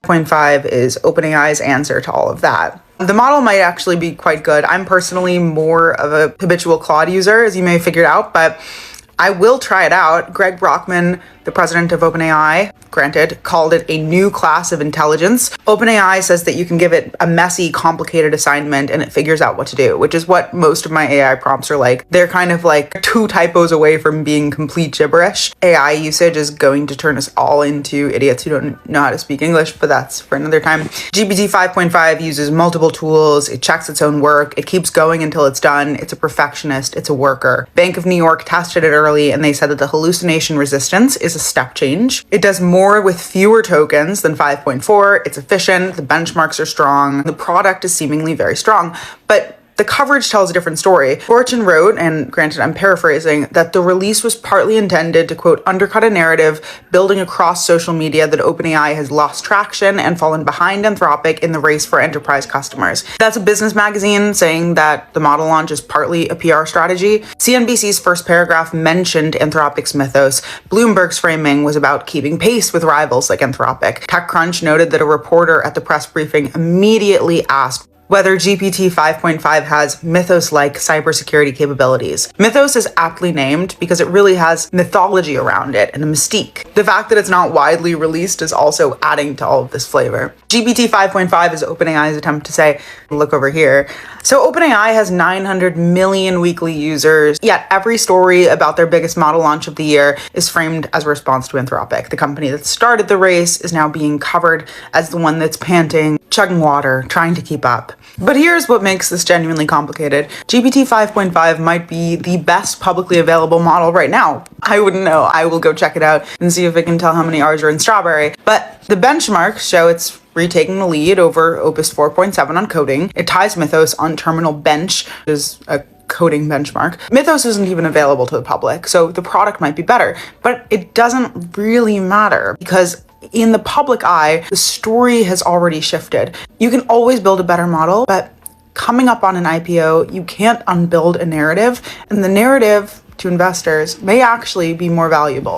5 is OpenAI's answer to all of that. The model might actually be quite good. I'm personally more of a habitual Claude user, as you may have figured out, but I will try it out. Greg Brockman, the president of OpenAI, granted, called it a new class of intelligence. OpenAI says that you can give it a messy, complicated assignment and it figures out what to do, which is what most of my AI prompts are like. They're kind of like 2 typos away from being complete gibberish. AI usage is going to turn us all into idiots who don't know how to speak English, but that's for another time. GPT 5.5 uses multiple tools. It checks its own work. It keeps going until it's done. It's a perfectionist. It's a worker. Bank of New York tested it early and they said that the hallucination resistance is a step change. It does more with fewer tokens than 5.4. It's efficient. The benchmarks are strong. The product is seemingly very strong, but the coverage tells a different story. Fortune wrote, and granted I'm paraphrasing, that the release was partly intended to, quote, undercut a narrative building across social media that OpenAI has lost traction and fallen behind Anthropic in the race for enterprise customers. That's a business magazine saying that the model launch is partly a PR strategy. CNBC's first paragraph mentioned Anthropic's mythos. Bloomberg's framing was about keeping pace with rivals like Anthropic. TechCrunch noted that a reporter at the press briefing immediately asked whether GPT 5.5 has Mythos-like cybersecurity capabilities. Mythos is aptly named because it really has mythology around it and a mystique. The fact that it's not widely released is also adding to all of this flavor. GPT 5.5 is OpenAI's attempt to say, look over here. So OpenAI has 900 million weekly users, yet every story about their biggest model launch of the year is framed as a response to Anthropic. The company that started the race is now being covered as the one that's panting, chugging water, trying to keep up. But here's what makes this genuinely complicated. GPT 5.5 might be the best publicly available model right now. I wouldn't know. I will go check it out and see if I can tell how many R's are in strawberry. But the benchmarks show it's retaking the lead over Opus 4.7 on coding. It ties Mythos on Terminal Bench, which is a coding benchmark. Mythos isn't even available to the public, so the product might be better. But it doesn't really matter because in the public eye, the story has already shifted. You can always build a better model, but coming up on an IPO, you can't unbuild a narrative, and the narrative to investors may actually be more valuable.